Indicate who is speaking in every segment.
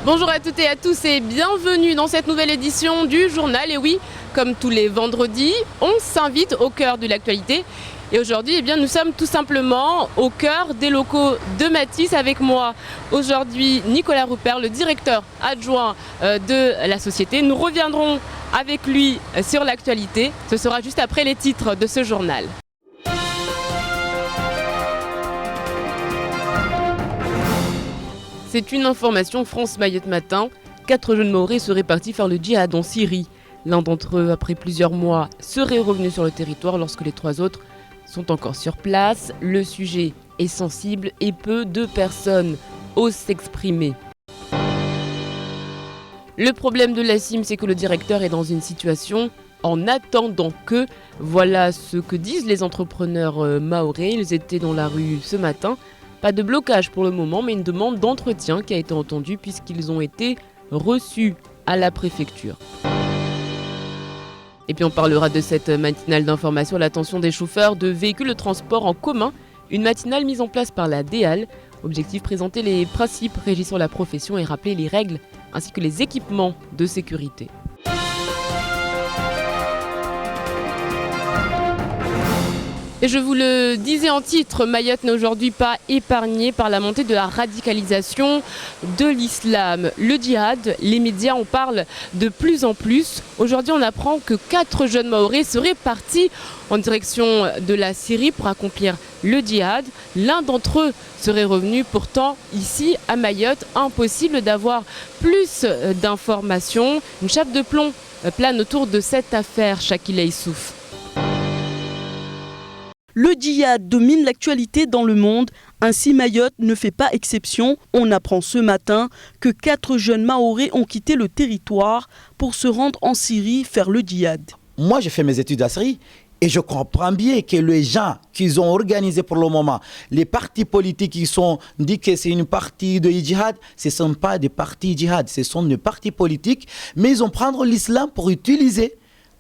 Speaker 1: Bonjour à toutes et à tous et bienvenue dans cette nouvelle édition du journal. Et oui, comme tous les vendredis, on s'invite au cœur de l'actualité. Et aujourd'hui, eh bien, nous sommes tout simplement au cœur des locaux de Matisse avec moi. Aujourd'hui, Nicolas Rupert, le directeur adjoint de la société. Nous reviendrons avec lui sur l'actualité. Ce sera juste après les titres de ce journal. C'est une information France Mayotte Matin. 4 jeunes Mahorais seraient partis faire le djihad en Syrie. L'un d'entre eux, après plusieurs mois, serait revenu sur le territoire lorsque les 3 autres sont encore sur place. Le sujet est sensible et peu de personnes osent s'exprimer. Le problème de la CIM, c'est que le directeur est dans une situation en attendant que. Voilà ce que disent les entrepreneurs mahorais. Ils étaient dans la rue ce matin. Pas de blocage pour le moment, mais une demande d'entretien qui a été entendue puisqu'ils ont été reçus à la préfecture. Et puis on parlera de cette matinale d'information à l'attention des chauffeurs de véhicules de transport en commun. Une matinale mise en place par la DEAL. Objectif, présenter les principes régissant la profession et rappeler les règles ainsi que les équipements de sécurité. Et je vous le disais en titre, Mayotte n'est aujourd'hui pas épargnée par la montée de la radicalisation de l'islam. Le djihad, les médias en parlent de plus en plus. Aujourd'hui, on apprend que 4 jeunes Mahorais seraient partis en direction de la Syrie pour accomplir le djihad. L'un d'entre eux serait revenu. Pourtant, ici, à Mayotte, impossible d'avoir plus d'informations. Une chape de plomb plane autour de cette affaire, Shakila Issouf.
Speaker 2: Le djihad domine l'actualité dans le monde, ainsi Mayotte ne fait pas exception. On apprend ce matin que 4 jeunes Mahorais ont quitté le territoire pour se rendre en Syrie faire le djihad.
Speaker 3: Moi j'ai fait mes études à Syrie et je comprends bien que les gens qu'ils ont organisés pour le moment, les partis politiques qui sont dit que c'est une partie de djihad, ce ne sont pas des partis djihad, ce sont des partis politiques, mais ils ont pris l'islam pour utiliser.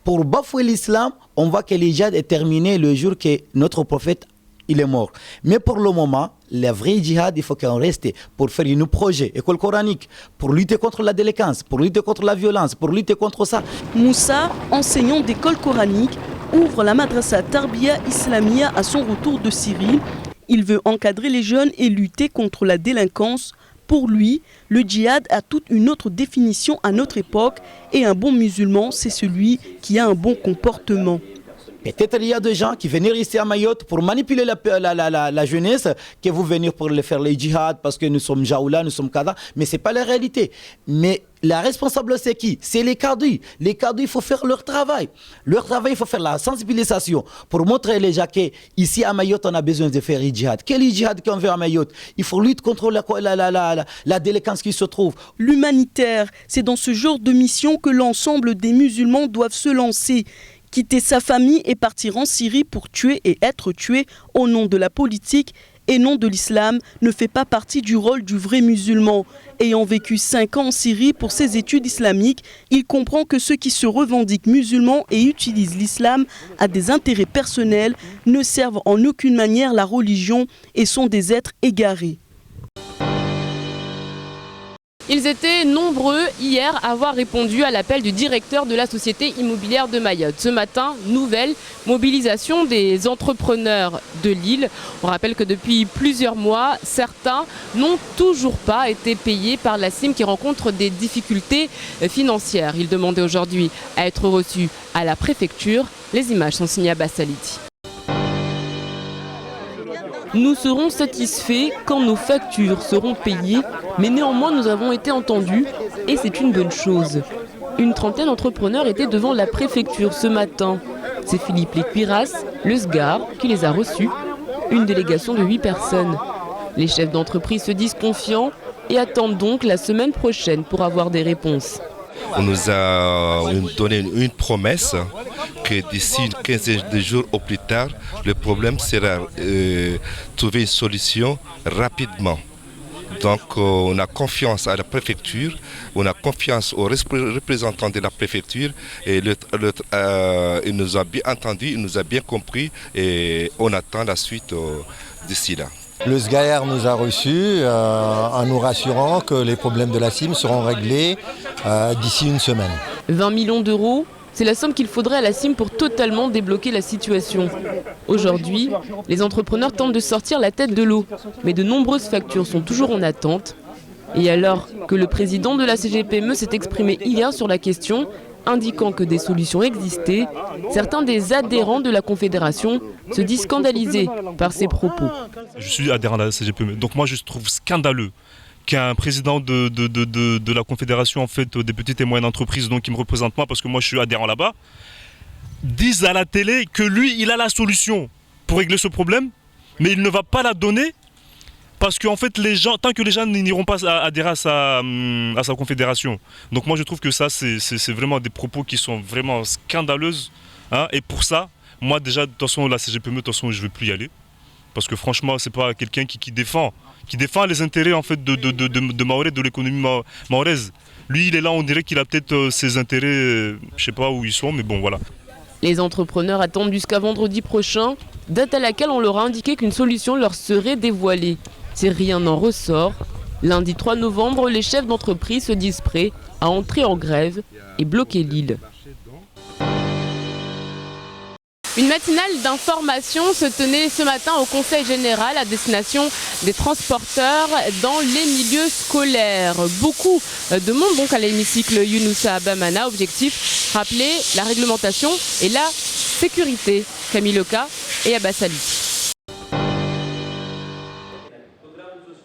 Speaker 3: Pour bafouer l'islam, on voit que le djihad est terminé le jour que notre prophète il est mort. Mais pour le moment, le vrai djihad, il faut qu'on reste pour faire un projet, école coranique, pour lutter contre la délinquance, pour lutter contre la violence, pour lutter contre ça.
Speaker 2: Moussa, enseignant d'école coranique, ouvre la madrasa Tarbiya Islamia à son retour de Syrie. Il veut encadrer les jeunes et lutter contre la délinquance. Pour lui, le djihad a toute une autre définition à notre époque et un bon musulman, c'est celui qui a un bon comportement.
Speaker 3: Peut-être il y a des gens qui viennent ici à Mayotte pour manipuler la jeunesse, qui vont venir pour faire les djihad parce que nous sommes Jaoula, nous sommes Kada, mais ce n'est pas la réalité. Mais la responsable c'est qui? C'est les cadres. Les cadres, il faut faire leur travail. Leur travail, il faut faire la sensibilisation pour montrer les gens qu'ici à Mayotte, on a besoin de faire le djihad. Quel djihad qu'on veut à Mayotte? Il faut lutter contre la délinquance qui se trouve.
Speaker 2: L'humanitaire, c'est dans ce genre de mission que l'ensemble des musulmans doivent se lancer. Quitter sa famille et partir en Syrie pour tuer et être tué au nom de la politique et non de l'islam ne fait pas partie du rôle du vrai musulman. Ayant vécu 5 ans en Syrie pour ses études islamiques, il comprend que ceux qui se revendiquent musulmans et utilisent l'islam à des intérêts personnels ne servent en aucune manière la religion et sont des êtres égarés.
Speaker 1: Ils étaient nombreux hier à avoir répondu à l'appel du directeur de la société immobilière de Mayotte. Ce matin, nouvelle mobilisation des entrepreneurs de l'île. On rappelle que depuis plusieurs mois, certains n'ont toujours pas été payés par la CIM qui rencontre des difficultés financières. Ils demandaient aujourd'hui à être reçus à la préfecture. Les images sont signées à Bassaliti. Nous serons satisfaits quand nos factures seront payées, mais néanmoins nous avons été entendus et c'est une bonne chose. Une trentaine d'entrepreneurs étaient devant la préfecture ce matin. C'est Philippe Lécuiras, le SGAR, qui les a reçus. Une délégation de 8 personnes. Les chefs d'entreprise se disent confiants et attendent donc la semaine prochaine pour avoir des réponses.
Speaker 4: On nous a donné une promesse que d'ici une quinzaine de jours au plus tard, le problème sera trouver une solution rapidement. Donc on a confiance à la préfecture, on a confiance aux représentants de la préfecture et il nous a bien entendu, il nous a bien compris et on attend la suite d'ici là.
Speaker 5: Le SGAER nous a reçus en nous rassurant que les problèmes de la CIM seront réglés d'ici une semaine.
Speaker 1: 20 millions d'euros, c'est la somme qu'il faudrait à la CIM pour totalement débloquer la situation. Aujourd'hui, les entrepreneurs tentent de sortir la tête de l'eau, mais de nombreuses factures sont toujours en attente. Et alors que le président de la CGPME s'est exprimé hier sur la question, indiquant que des solutions existaient, certains des adhérents de la Confédération se disent scandalisés par ces propos.
Speaker 6: Je suis adhérent de la CGPME, donc moi je trouve scandaleux qu'un président de la Confédération en fait, des petites et moyennes entreprises, donc qui me représente moi parce que moi je suis adhérent là-bas, dise à la télé que lui il a la solution pour régler ce problème, mais il ne va pas la donner. Parce qu'en fait, les gens, tant que les gens n'iront pas adhérer à sa confédération. Donc moi, je trouve que ça, c'est vraiment des propos qui sont vraiment scandaleuses. Hein, et pour ça, moi déjà, de toute façon, la CGPME, de toute façon, je ne vais plus y aller. Parce que franchement, c'est pas quelqu'un qui défend les intérêts en fait, de Mahorais, de l'économie mahoraise. Lui, il est là, on dirait qu'il a peut-être ses intérêts, je ne sais pas où ils sont, mais bon, voilà.
Speaker 1: Les entrepreneurs attendent jusqu'à vendredi prochain, date à laquelle on leur a indiqué qu'une solution leur serait dévoilée. Si rien n'en ressort, lundi 3 novembre, les chefs d'entreprise se disent prêts à entrer en grève et bloquer l'île. Une matinale d'information se tenait ce matin au Conseil général à destination des transporteurs dans les milieux scolaires. Beaucoup de monde donc à l'hémicycle Younoussa Bamana. Objectif, rappeler la réglementation et la sécurité. Camille Leca et Abbas Ali.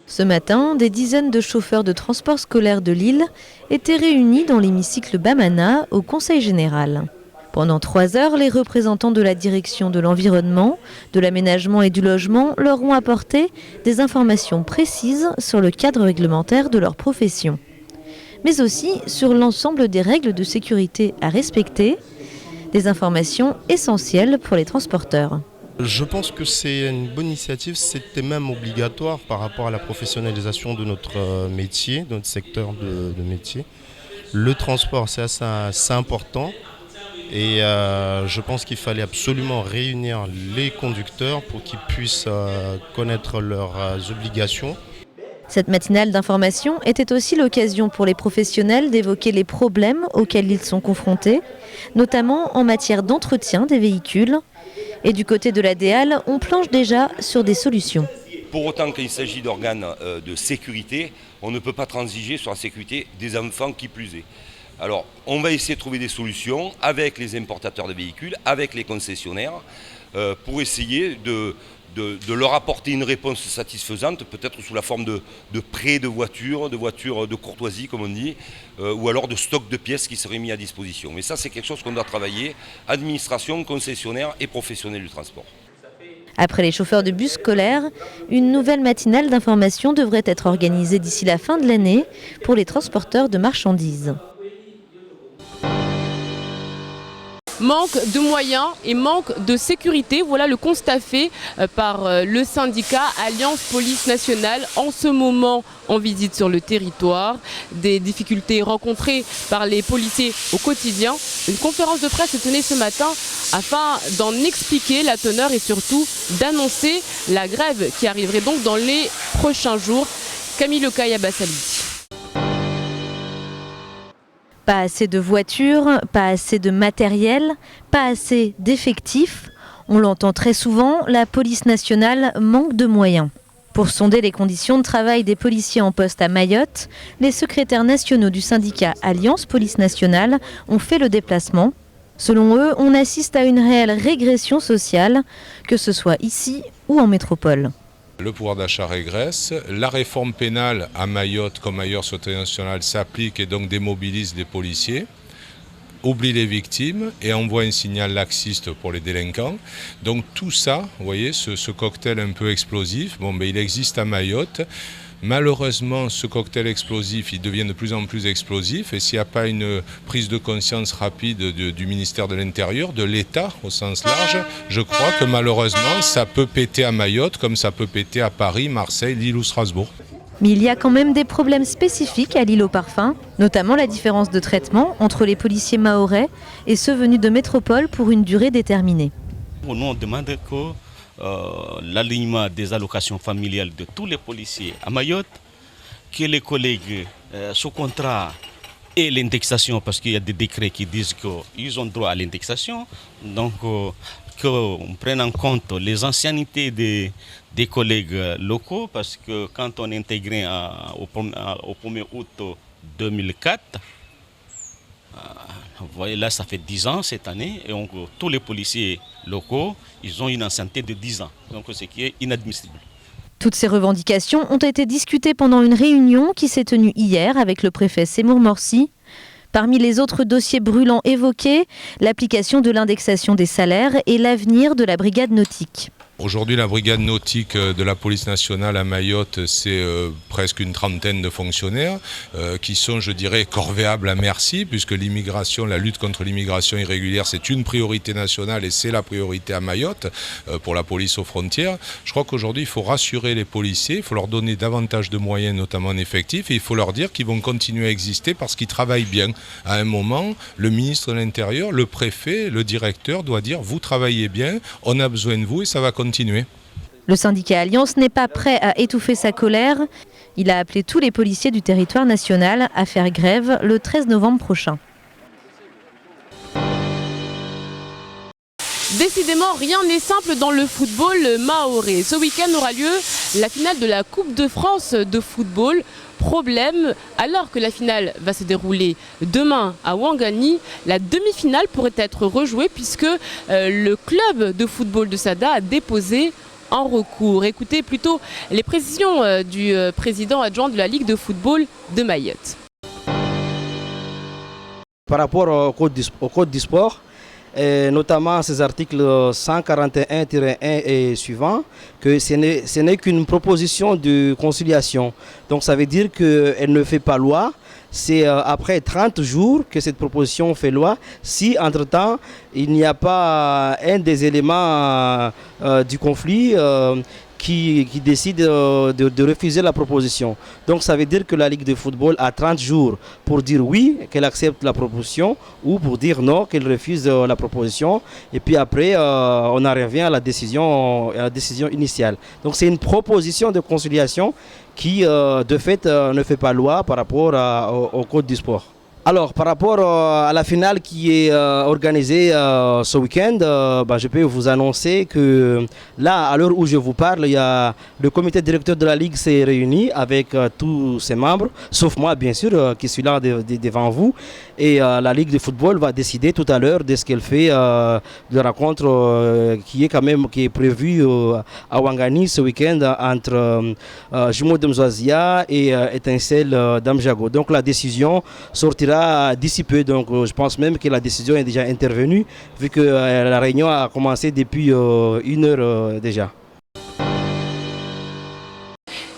Speaker 7: Ce matin, des dizaines de chauffeurs de transport scolaire de Lille étaient réunis dans l'hémicycle Bamana au Conseil général. Pendant 3 heures, les représentants de la direction de l'environnement, de l'aménagement et du logement leur ont apporté des informations précises sur le cadre réglementaire de leur profession, mais aussi sur l'ensemble des règles de sécurité à respecter, des informations essentielles pour les transporteurs.
Speaker 8: Je pense que c'est une bonne initiative, c'était même obligatoire par rapport à la professionnalisation de notre métier, de notre secteur de métier. Le transport, c'est assez important et je pense qu'il fallait absolument réunir les conducteurs pour qu'ils puissent connaître leurs obligations.
Speaker 7: Cette matinale d'information était aussi l'occasion pour les professionnels d'évoquer les problèmes auxquels ils sont confrontés, notamment en matière d'entretien des véhicules. Et du côté de la DEAL, on planche déjà sur des solutions.
Speaker 9: Pour autant qu'il s'agit d'organes de sécurité, on ne peut pas transiger sur la sécurité des enfants qui plus est. Alors, on va essayer de trouver des solutions avec les importateurs de véhicules, avec les concessionnaires, pour essayer de leur apporter une réponse satisfaisante, peut-être sous la forme de prêts de voitures de courtoisie, comme on dit, ou alors de stock de pièces qui seraient mis à disposition. Mais ça, c'est quelque chose qu'on doit travailler, administration, concessionnaire et professionnels du transport.
Speaker 7: Après les chauffeurs de bus scolaires, une nouvelle matinale d'information devrait être organisée d'ici la fin de l'année pour les transporteurs de marchandises.
Speaker 1: Manque de moyens et manque de sécurité, voilà le constat fait par le syndicat Alliance Police Nationale en ce moment en visite sur le territoire. Des difficultés rencontrées par les policiers au quotidien. Une conférence de presse se tenait ce matin afin d'en expliquer la teneur et surtout d'annoncer la grève qui arriverait donc dans les prochains jours. Camille Leca et Abbas Ali.
Speaker 7: Pas assez de voitures, pas assez de matériel, pas assez d'effectifs. On l'entend très souvent, la police nationale manque de moyens. Pour sonder les conditions de travail des policiers en poste à Mayotte, les secrétaires nationaux du syndicat Alliance Police Nationale ont fait le déplacement. Selon eux, on assiste à une réelle régression sociale, que ce soit ici ou en métropole.
Speaker 10: Le pouvoir d'achat régresse, la réforme pénale à Mayotte comme ailleurs sur le territoire national s'applique et donc démobilise les policiers, oublie les victimes et envoie un signal laxiste pour les délinquants. Donc tout ça, vous voyez, ce cocktail un peu explosif, il existe à Mayotte. Malheureusement, ce cocktail explosif, il devient de plus en plus explosif et s'il n'y a pas une prise de conscience rapide du ministère de l'Intérieur, de l'État au sens large, je crois que malheureusement, ça peut péter à Mayotte comme ça peut péter à Paris, Marseille, Lille ou Strasbourg.
Speaker 7: Mais il y a quand même des problèmes spécifiques à l'île aux parfums, notamment la différence de traitement entre les policiers mahorais et ceux venus de métropole pour une durée déterminée.
Speaker 11: Nous, on demande que l'alignement des allocations familiales de tous les policiers à Mayotte, que les collègues sous contrat et l'indexation, parce qu'il y a des décrets qui disent qu'ils ont droit à l'indexation, donc qu'on prenne en compte les anciennités des collègues locaux, parce que quand on est intégré au 1er août 2004, vous voyez là, ça fait 10 ans cette année, et donc, tous les policiers locaux, ils ont une ancienneté de 10 ans, donc ce qui est inadmissible.
Speaker 7: Toutes ces revendications ont été discutées pendant une réunion qui s'est tenue hier avec le préfet Seymour Morsi. Parmi les autres dossiers brûlants évoqués, l'application de l'indexation des salaires et l'avenir de la brigade nautique.
Speaker 10: Aujourd'hui, la brigade nautique de la police nationale à Mayotte, c'est presque une trentaine de fonctionnaires qui sont, je dirais, corvéables à merci, puisque l'immigration, la lutte contre l'immigration irrégulière, c'est une priorité nationale et c'est la priorité à Mayotte pour la police aux frontières. Je crois qu'aujourd'hui, il faut rassurer les policiers, il faut leur donner davantage de moyens, notamment en effectifs, et il faut leur dire qu'ils vont continuer à exister parce qu'ils travaillent bien. À un moment, le ministre de l'Intérieur, le préfet, le directeur doit dire « vous travaillez bien, on a besoin de vous et ça va continuer ».
Speaker 7: Le syndicat Alliance n'est pas prêt à étouffer sa colère. Il a appelé tous les policiers du territoire national à faire grève le 13 novembre prochain.
Speaker 1: Décidément, rien n'est simple dans le football mahorais. Ce week-end aura lieu la finale de la Coupe de France de football. Problème, alors que la finale va se dérouler demain à Ouangani, la demi-finale pourrait être rejouée puisque le club de football de Sada a déposé un recours. Écoutez plutôt les précisions du président adjoint de la Ligue de football de Mayotte.
Speaker 12: Par rapport au code du sport, et notamment ces articles 141-1 et suivants, que ce n'est qu'une proposition de conciliation. Donc ça veut dire qu'elle ne fait pas loi. C'est après 30 jours que cette proposition fait loi, si entre-temps il n'y a pas un des éléments du conflit qui décide de refuser la proposition. Donc ça veut dire que la Ligue de football a 30 jours pour dire oui, qu'elle accepte la proposition, ou pour dire non, qu'elle refuse la proposition. Et puis après, on en revient à la décision initiale. Donc c'est une proposition de conciliation qui, de fait, ne fait pas loi par rapport au code du sport. Alors, par rapport à la finale qui est organisée ce week-end, je peux vous annoncer que là, à l'heure où je vous parle, il y a le comité directeur de la Ligue s'est réuni avec tous ses membres, sauf moi, bien sûr, qui suis là devant vous. Et la Ligue de football va décider tout à l'heure de ce qu'elle fait de la rencontre qui est prévue à Ouangani ce week-end entre Jumeaux de Mzouazia et Étincelle d'Amjago. Donc la décision sortira d'ici peu, donc je pense même que la décision est déjà intervenue vu que la réunion a commencé depuis 1 heure déjà.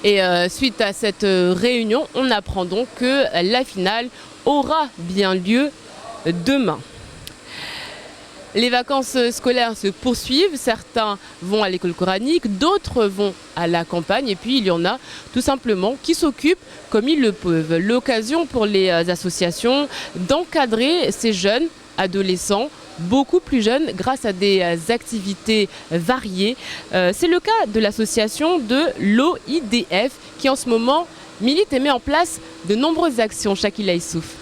Speaker 1: Et suite à cette réunion, on apprend donc que la finale aura bien lieu demain. Les vacances scolaires se poursuivent, certains vont à l'école coranique, d'autres vont à la campagne et puis il y en a tout simplement qui s'occupent comme ils le peuvent. L'occasion pour les associations d'encadrer ces jeunes adolescents beaucoup plus jeunes grâce à des activités variées. C'est le cas de l'association de l'OIDF qui en ce moment milite et met en place de nombreuses actions. Shakila Issouf.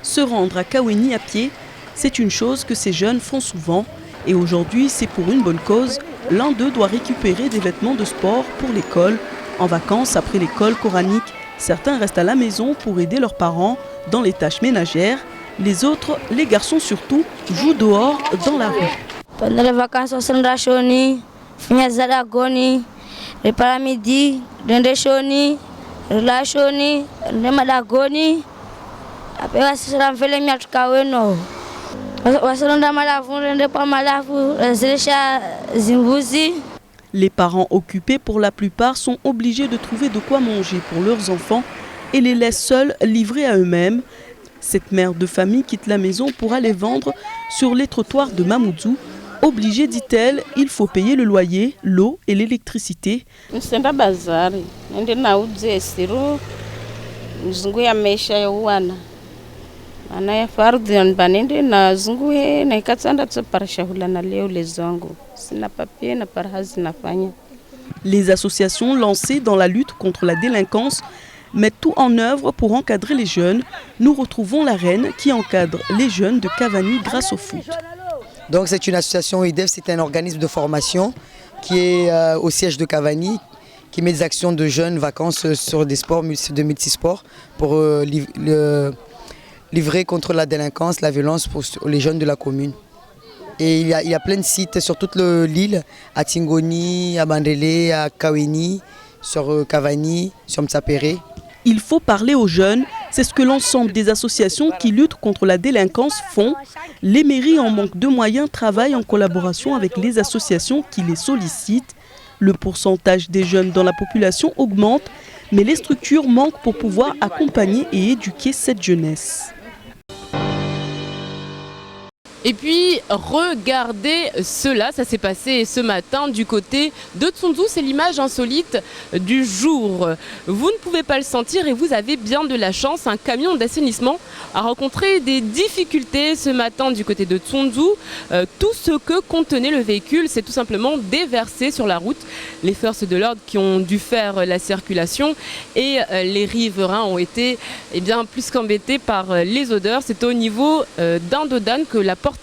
Speaker 2: Se rendre à Kaweni à pied, c'est une chose que ces jeunes font souvent. Et aujourd'hui, c'est pour une bonne cause. L'un d'eux doit récupérer des vêtements de sport pour l'école. En vacances, après l'école coranique, certains restent à la maison pour aider leurs parents dans les tâches ménagères. Les autres, les garçons surtout, jouent dehors dans la rue.
Speaker 13: Pendant les vacances, on s'en rachoni, finazadagoni, les paramidi, dendeshoni, relachoni, nemadagoni. Après, on se renferme les miatres kaweno. On se rend à malafu, on ne pas malafu, zimbuzi.
Speaker 2: Les parents occupés pour la plupart sont obligés de trouver de quoi manger pour leurs enfants et les laissent seuls livrés à eux-mêmes. Cette mère de famille quitte la maison pour aller vendre sur les trottoirs de Mamoudzou. Obligée, dit-elle, il faut payer le loyer, l'eau et l'électricité.
Speaker 14: Anaya fardi banende na zungu na ikatsanda tsoparashahulana leo lezangu. Sina papier na parhazi nafanya.
Speaker 2: Les associations lancées dans la lutte contre la délinquance mettent tout en œuvre pour encadrer les jeunes. Nous retrouvons la reine qui encadre les jeunes de Cavani grâce au foot.
Speaker 15: Donc c'est une association IDEF, c'est un organisme de formation qui est au siège de Cavani, qui met des actions de jeunes vacances sur des sports, de multisports pour livrer contre la délinquance, la violence pour les jeunes de la commune. Et il y a plein de sites sur toute l'île, à Tingoni, à Bandélé, à Kaweni, sur Cavani, sur Mtsapéré.
Speaker 2: Il faut parler aux jeunes, c'est ce que l'ensemble des associations qui luttent contre la délinquance font. Les mairies en manque de moyens travaillent en collaboration avec les associations qui les sollicitent. Le pourcentage des jeunes dans la population augmente, mais les structures manquent pour pouvoir accompagner et éduquer cette jeunesse.
Speaker 1: Et puis, regardez cela, ça s'est passé ce matin du côté de Tsunzu, c'est l'image insolite du jour. Vous ne pouvez pas le sentir et vous avez bien de la chance, un camion d'assainissement a rencontré des difficultés ce matin du côté de Tsunzu. Tout ce que contenait le véhicule s'est tout simplement déversé sur la route. Les forces de l'ordre qui ont dû faire la circulation et les riverains ont été plus qu'embêtés par les odeurs. C'était au niveau d'Indodane que la portière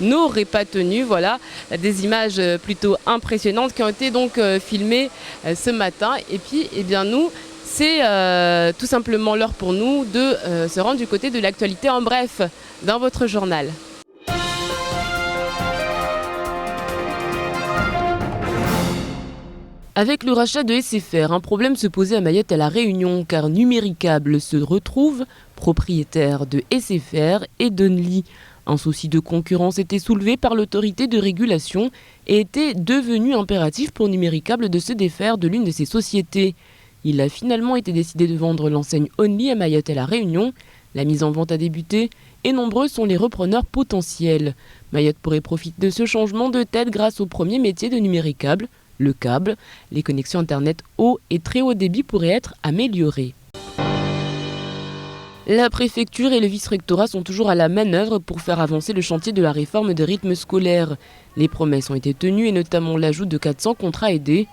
Speaker 1: n'aurait pas tenu. Voilà des images plutôt impressionnantes qui ont été donc filmées ce matin. Et puis nous, c'est tout simplement l'heure pour nous de se rendre du côté de l'actualité en bref dans votre journal. Avec le rachat de SFR, un problème se posait à Mayotte et à La Réunion car Numéricable se retrouve propriétaire de SFR et d'Only. Un souci de concurrence était soulevé par l'autorité de régulation et était devenu impératif pour Numéricable de se défaire de l'une de ses sociétés. Il a finalement été décidé de vendre l'enseigne Only à Mayotte et La Réunion. La mise en vente a débuté et nombreux sont les repreneurs potentiels. Mayotte pourrait profiter de ce changement de tête grâce au premier métier de Numéricable, le câble. Les connexions internet haut et très haut débit pourraient être améliorées. La préfecture et le vice-rectorat sont toujours à la manœuvre pour faire avancer le chantier de la réforme des rythmes scolaires. Les promesses ont été tenues et notamment l'ajout de 400 contrats aidés.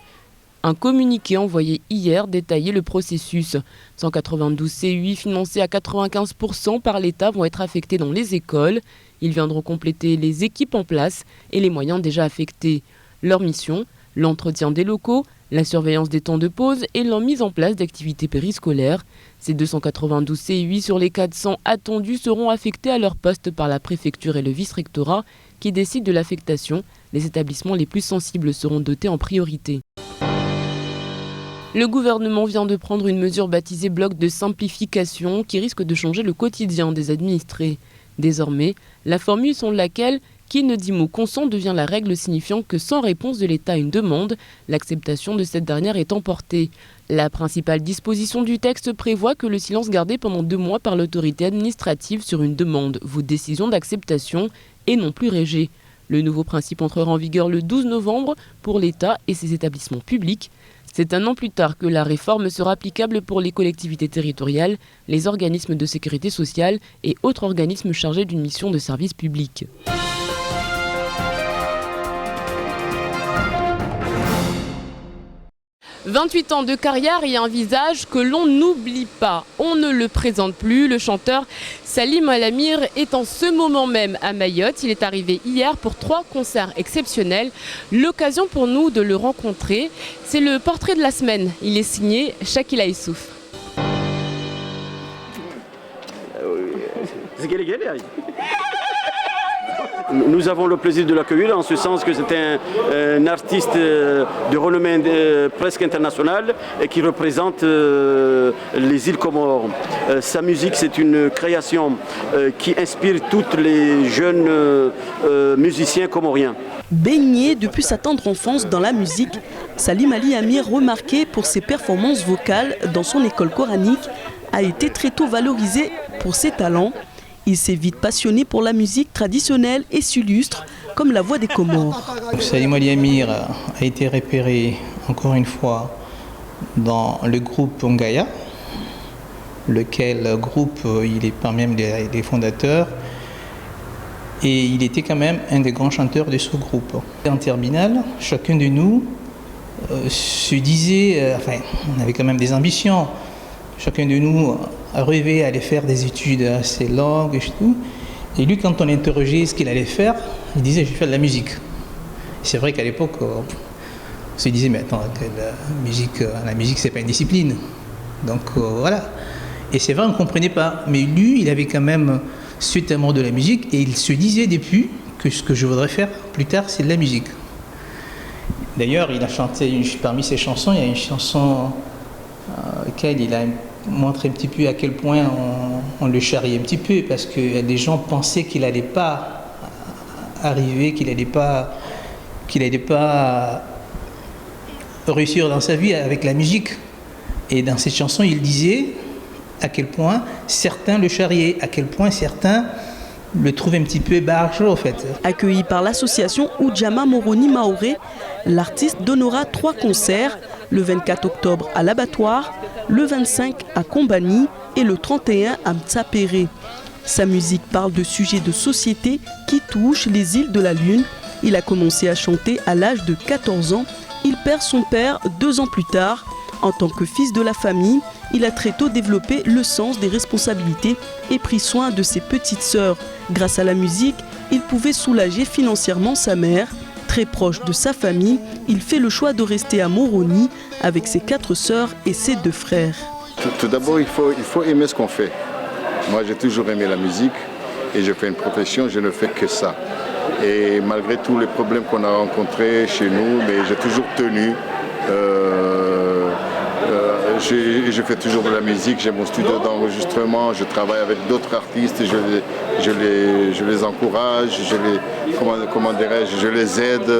Speaker 1: Un communiqué envoyé hier détaillait le processus. 192 CUI financés à 95% par l'État vont être affectés dans les écoles. Ils viendront compléter les équipes en place et les moyens déjà affectés. Leur mission, l'entretien des locaux, la surveillance des temps de pause et la mise en place d'activités périscolaires. Ces 292 CUI sur les 400 attendus seront affectés à leur poste par la préfecture et le vice-rectorat qui décident de l'affectation. Les établissements les plus sensibles seront dotés en priorité. Le gouvernement vient de prendre une mesure baptisée bloc de simplification qui risque de changer le quotidien des administrés. Désormais, la formule selon laquelle qui ne dit mot consent devient la règle signifiant que sans réponse de l'État à une demande, l'acceptation de cette dernière est emportée. La principale disposition du texte prévoit que le silence gardé pendant 2 mois par l'autorité administrative sur une demande vaut décision d'acceptation et non plus rejet. Le nouveau principe entrera en vigueur le 12 novembre pour l'État et ses établissements publics. C'est 1 an plus tard que la réforme sera applicable pour les collectivités territoriales, les organismes de sécurité sociale et autres organismes chargés d'une mission de service public. « 28 ans de carrière et un visage que l'on n'oublie pas. On ne le présente plus. Le chanteur Salim Al-Amir est en ce moment même à Mayotte. Il est arrivé hier pour 3 concerts exceptionnels. L'occasion pour nous de le rencontrer. C'est le portrait de la semaine. Il est signé Shakila Issouf.
Speaker 16: Nous avons le plaisir de l'accueillir en ce sens que c'est un artiste de renommée presque internationale et qui représente les îles Comores. Sa musique, c'est une création qui inspire tous les jeunes musiciens comoriens.
Speaker 2: Baigné depuis sa tendre enfance dans la musique, Salim Al-Amir, remarqué pour ses performances vocales dans son école coranique, a été très tôt valorisé pour ses talents. Il s'est vite passionné pour la musique traditionnelle et s'illustre comme la voix des Comores.
Speaker 17: Salim Al-Amir a été repéré encore une fois dans le groupe Ngaya lequel groupe il est parmi même les fondateurs. Et il était quand même un des grands chanteurs de ce groupe. En terminale, chacun de nous se disait, on avait quand même des ambitions. Chacun de nous a rêvé à aller faire des études assez longues et tout. Et lui, quand on l'interrogeait ce qu'il allait faire, il disait, je vais faire de la musique. C'est vrai qu'à l'époque, on se disait, mais attends, la musique, c'est pas une discipline. Donc voilà. Et c'est vrai, on ne comprenait pas. Mais lui, il avait quand même cet amour de la musique et il se disait depuis que ce que je voudrais faire plus tard, c'est de la musique. D'ailleurs, il a chanté, parmi ses chansons, il y a une chanson laquelle il a montré un petit peu à quel point on le charriait un petit peu, parce que les gens pensaient qu'il n'allait pas arriver, qu'il n'allait pas réussir dans sa vie avec la musique. Et dans cette chanson, il disait à quel point certains le charriaient, à quel point certains le trouvaient un petit peu barjot en fait.
Speaker 2: Accueilli par l'association Ujamaa Moroni Maoré, l'artiste donnera 3 concerts, le 24 octobre à l'Abattoir, le 25 à Kombani et le 31 à Mtsapéré. Sa musique parle de sujets de société qui touchent les îles de la Lune. Il a commencé à chanter à l'âge de 14 ans. Il perd son père 2 ans plus tard. En tant que fils de la famille, il a très tôt développé le sens des responsabilités et pris soin de ses petites sœurs. Grâce à la musique, il pouvait soulager financièrement sa mère. Très proche de sa famille, il fait le choix de rester à Moroni avec ses 4 sœurs et ses 2 frères.
Speaker 18: Tout d'abord, il faut aimer ce qu'on fait. Moi, j'ai toujours aimé la musique et je fais une profession, je ne fais que ça. Et malgré tous les problèmes qu'on a rencontrés chez nous, mais j'ai toujours tenu. Je fais toujours de la musique, j'ai mon studio d'enregistrement, je travaille avec d'autres artistes, je les encourage, je les aide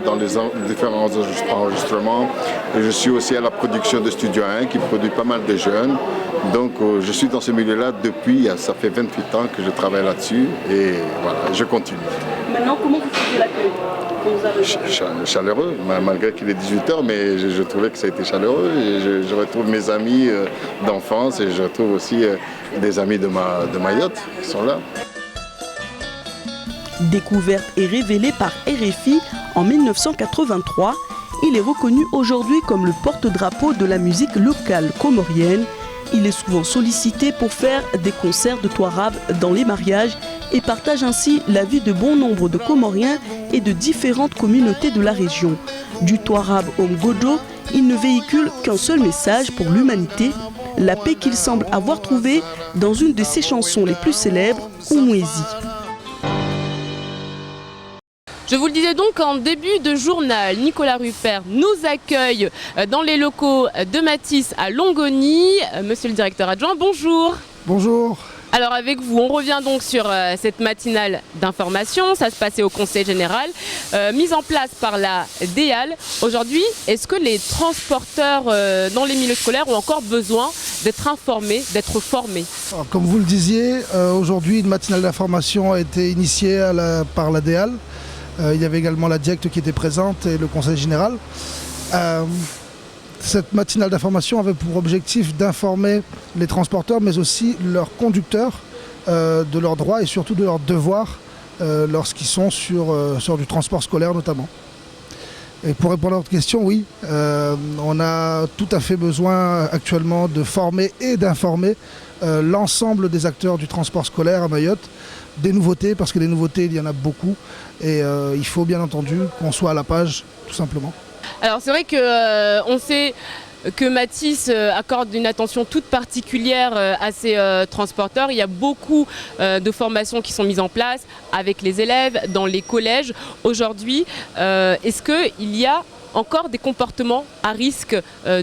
Speaker 18: dans les différents enregistrements. Et je suis aussi à la production de Studio 1 qui produit pas mal de jeunes. Donc je suis dans ce milieu-là depuis, ça fait 28 ans que je travaille là-dessus et voilà, je continue.
Speaker 2: Maintenant, comment vous trouvez l'accueil ?
Speaker 18: Chaleureux, malgré qu'il est 18h, mais je trouvais que ça a été chaleureux. Et je retrouve mes amis d'enfance et je retrouve aussi des amis de Mayotte qui sont là.
Speaker 2: Découverte et révélé par RFI en 1983, il est reconnu aujourd'hui comme le porte-drapeau de la musique locale comorienne. Il est souvent sollicité pour faire des concerts de Touarab dans les mariages et partage ainsi la vie de bon nombre de Comoriens et de différentes communautés de la région. Du Touarab au Mgojo, il ne véhicule qu'un seul message pour l'humanité, la paix qu'il semble avoir trouvée dans une de ses chansons les plus célèbres, Oumouézi.
Speaker 1: Je vous le disais donc en début de journal, Nicolas Ruppert nous accueille dans les locaux de Matisse à Longoni. Monsieur le directeur adjoint, bonjour.
Speaker 19: Bonjour.
Speaker 1: Alors avec vous, on revient donc sur cette matinale d'information. Ça se passait au Conseil général, mise en place par la DEAL. Aujourd'hui, est-ce que les transporteurs dans les milieux scolaires ont encore besoin d'être informés, d'être formés?
Speaker 19: Alors, comme vous le disiez, aujourd'hui, une matinale d'information a été initiée par la DEAL. Il y avait également la DIECT qui était présente et le Conseil général. Cette matinale d'information avait pour objectif d'informer les transporteurs, mais aussi leurs conducteurs de leurs droits et surtout de leurs devoirs lorsqu'ils sont sur du transport scolaire notamment. Et pour répondre à votre question, oui, on a tout à fait besoin actuellement de former et d'informer l'ensemble des acteurs du transport scolaire à Mayotte, des nouveautés, parce que des nouveautés, il y en a beaucoup, et il faut bien entendu qu'on soit à la page, tout simplement.
Speaker 1: Alors c'est vrai qu'on sait que Matisse accorde une attention toute particulière à ses transporteurs. Il y a beaucoup de formations qui sont mises en place avec les élèves dans les collèges. Aujourd'hui, est-ce qu'il y a encore des comportements à risque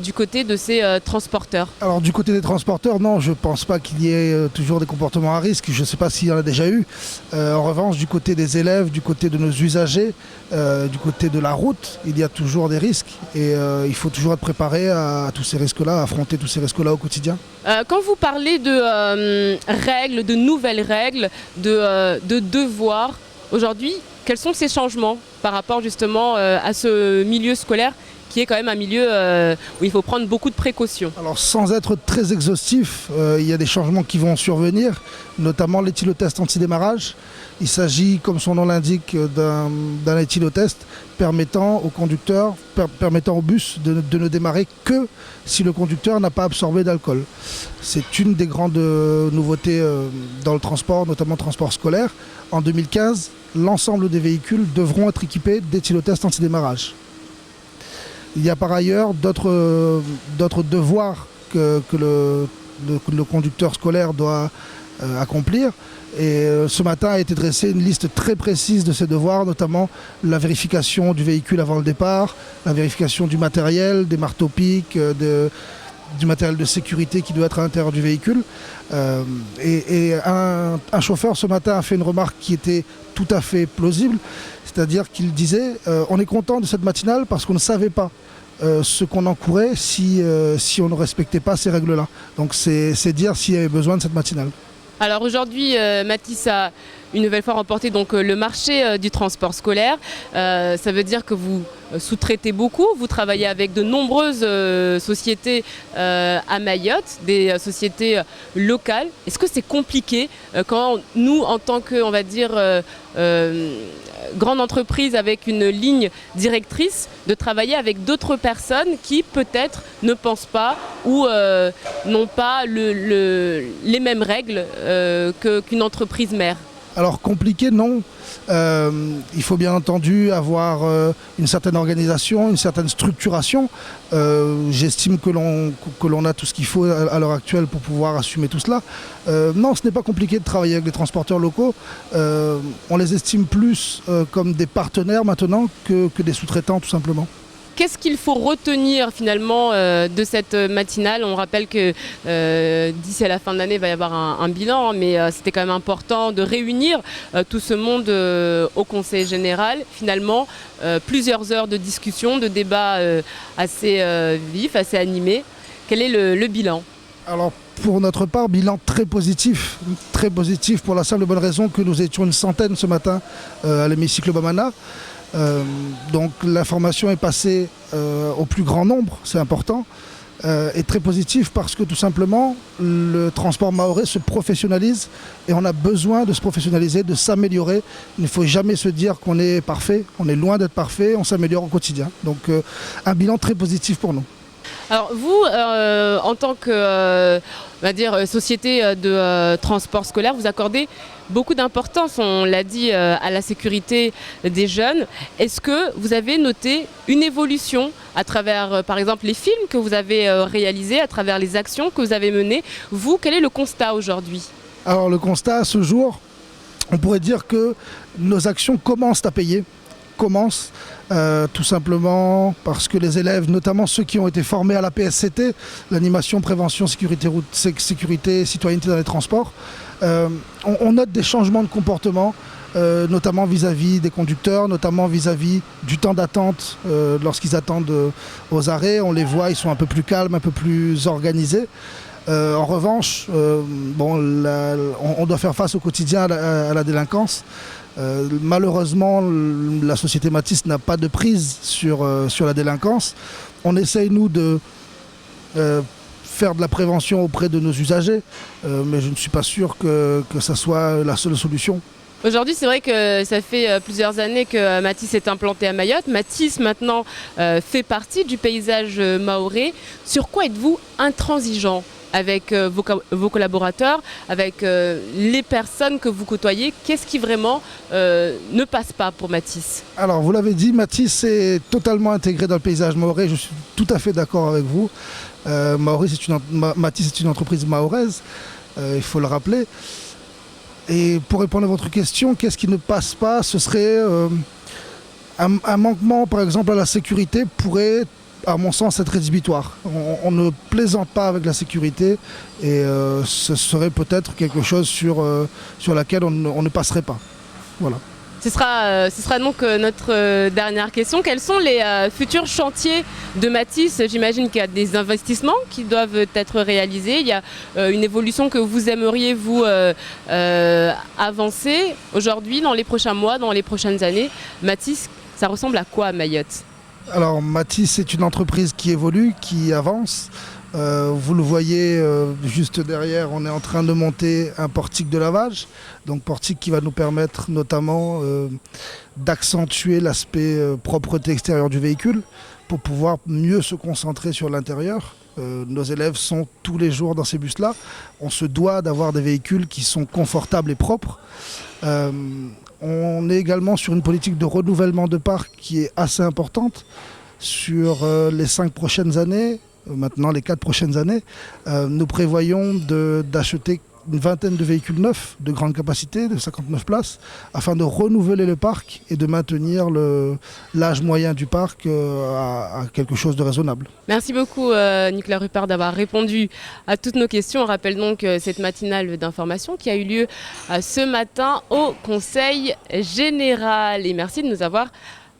Speaker 1: du côté de ces transporteurs? Alors
Speaker 19: du côté des transporteurs, non, je ne pense pas qu'il y ait toujours des comportements à risque. Je ne sais pas s'il y en a déjà eu. En revanche, du côté des élèves, du côté de nos usagers, du côté de la route, il y a toujours des risques. Et il faut toujours être préparé à tous ces risques-là, à affronter tous ces risques-là au quotidien.
Speaker 1: Quand vous parlez de règles, de nouvelles règles, de devoirs, aujourd'hui, quels sont ces changements par rapport justement à ce milieu scolaire qui est quand même un milieu où il faut prendre beaucoup de précautions.
Speaker 19: Alors sans être très exhaustif, il y a des changements qui vont survenir, notamment l'éthylotest anti-démarrage. Il s'agit, comme son nom l'indique, d'un éthylotest permettant au conducteur, permettant au bus de ne démarrer que si le conducteur n'a pas absorbé d'alcool. C'est une des grandes nouveautés dans le transport, notamment le transport scolaire. En 2015, l'ensemble des véhicules devront être équipés d'éthylotest anti-démarrage. Il y a par ailleurs d'autres devoirs que le conducteur scolaire doit accomplir. Et ce matin a été dressée une liste très précise de ces devoirs, notamment la vérification du véhicule avant le départ, la vérification du matériel, des marteaux-pics, du matériel de sécurité qui doit être à l'intérieur du véhicule. Un chauffeur ce matin a fait une remarque qui était tout à fait plausible, c'est-à-dire qu'il disait on est content de cette matinale parce qu'on ne savait pas ce qu'on encourait si on ne respectait pas ces règles-là. Donc c'est dire s'il y avait besoin de cette matinale.
Speaker 1: Alors aujourd'hui, Mathis a une nouvelle fois remporté donc, le marché du transport scolaire. Ça veut dire que vous sous-traitez beaucoup, vous travaillez avec de nombreuses sociétés à Mayotte, des sociétés locales. Est-ce que c'est compliqué quand nous, en tant que, on va dire, grande entreprise avec une ligne directrice, de travailler avec d'autres personnes qui peut-être ne pensent pas ou n'ont pas les mêmes règles qu'une entreprise mère?
Speaker 19: Alors compliqué, non. Il faut bien entendu avoir une certaine organisation, une certaine structuration. J'estime que l'on a tout ce qu'il faut à l'heure actuelle pour pouvoir assumer tout cela. Non, ce n'est pas compliqué de travailler avec les transporteurs locaux. On les estime plus comme des partenaires maintenant que des sous-traitants tout simplement.
Speaker 1: Qu'est-ce qu'il faut retenir finalement de cette matinale? On rappelle que d'ici à la fin de l'année, il va y avoir un bilan, mais c'était quand même important de réunir tout ce monde au Conseil général. Finalement, plusieurs heures de discussion, de débats assez vifs, assez animés. Quel est le bilan?
Speaker 19: Alors pour notre part, bilan très positif pour la simple et bonne raison que nous étions une centaine ce matin à l'hémicycle Bamana. Donc l'information est passée au plus grand nombre, c'est important, et très positif parce que tout simplement le transport mahorais se professionnalise et on a besoin de se professionnaliser, de s'améliorer. Il ne faut jamais se dire qu'on est parfait, on est loin d'être parfait, on s'améliore au quotidien. Donc un bilan très positif pour nous.
Speaker 1: Alors vous, en tant que on va dire, société de transport scolaire, vous accordez beaucoup d'importance, on l'a dit, à la sécurité des jeunes. Est-ce que vous avez noté une évolution à travers, par exemple, les films que vous avez réalisés, à travers les actions que vous avez menées? Vous, quel est le constat aujourd'hui?
Speaker 19: Alors le constat à ce jour, on pourrait dire que nos actions commencent à payer. Tout simplement parce que les élèves, notamment ceux qui ont été formés à la PSCT, l'animation prévention sécurité citoyenneté dans les transports, on note des changements de comportement, notamment vis-à-vis des conducteurs, notamment vis-à-vis du temps d'attente lorsqu'ils attendent aux arrêts. On les voit, ils sont un peu plus calmes, un peu plus organisés. En revanche, on doit faire face au quotidien à la délinquance. Malheureusement, la société Mathis n'a pas de prise sur la délinquance. On essaye, nous, de faire de la prévention auprès de nos usagers, mais je ne suis pas sûr que ça soit la seule solution.
Speaker 1: Aujourd'hui, c'est vrai que ça fait plusieurs années que Mathis est implanté à Mayotte. Mathis, maintenant, fait partie du paysage mahorais. Sur quoi êtes-vous intransigeant avec vos collaborateurs, avec les personnes que vous côtoyez? Qu'est-ce qui vraiment ne passe pas pour Mathis? Alors,
Speaker 19: vous l'avez dit, Mathis est totalement intégré dans le paysage mahorais. Je suis tout à fait d'accord avec vous. Mathis est une entreprise mahoraise, il faut le rappeler. Et pour répondre à votre question, qu'est-ce qui ne passe pas? Ce serait un manquement, par exemple, à la sécurité pourrait, à mon sens, être rédhibitoire. On ne plaisante pas avec la sécurité et ce serait peut-être quelque chose sur laquelle on ne passerait pas. Voilà.
Speaker 1: Ce sera donc notre dernière question. Quels sont les futurs chantiers de Mathis? J'imagine qu'il y a des investissements qui doivent être réalisés. Il y a une évolution que vous aimeriez, vous, avancer aujourd'hui, dans les prochains mois, dans les prochaines années. Mathis, ça ressemble à quoi à Mayotte?
Speaker 19: Alors Matisse, c'est une entreprise qui évolue, qui avance. Vous le voyez juste derrière, on est en train de monter un portique de lavage. Donc portique qui va nous permettre notamment d'accentuer l'aspect propreté extérieure du véhicule pour pouvoir mieux se concentrer sur l'intérieur. Nos élèves sont tous les jours dans ces bus-là. On se doit d'avoir des véhicules qui sont confortables et propres. On est également sur une politique de renouvellement de parc qui est assez importante. Sur les 5 prochaines années, maintenant les 4 prochaines années, nous prévoyons d'acheter une vingtaine de véhicules neufs de grande capacité, de 59 places, afin de renouveler le parc et de maintenir l'âge moyen du parc à quelque chose de raisonnable.
Speaker 1: Merci beaucoup Nicolas Ruppert d'avoir répondu à toutes nos questions. On rappelle donc cette matinale d'information qui a eu lieu ce matin au Conseil général. Et merci de nous avoir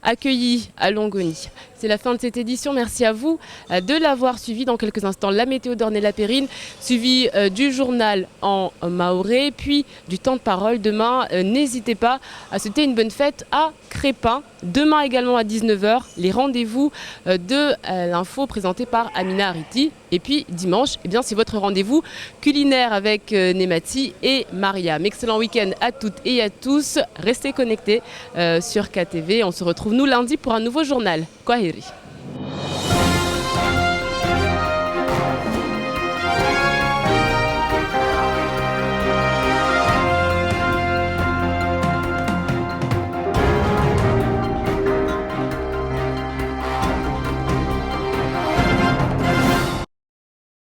Speaker 1: accueillis à Longoni. C'est la fin de cette édition. Merci à vous de l'avoir suivi. Dans quelques instants, la météo d'Ornella-Périne, suivi du journal en mahorais, puis du temps de parole. Demain, n'hésitez pas à souhaiter une bonne fête à Crépin. Demain également à 19h, les rendez-vous de l'info présentés par Amina Ariti. Et puis dimanche, eh bien, c'est votre rendez-vous culinaire avec Nemati et Mariam. Excellent week-end à toutes et à tous. Restez connectés sur KTV. On se retrouve nous lundi pour un nouveau journal. Kwaheri.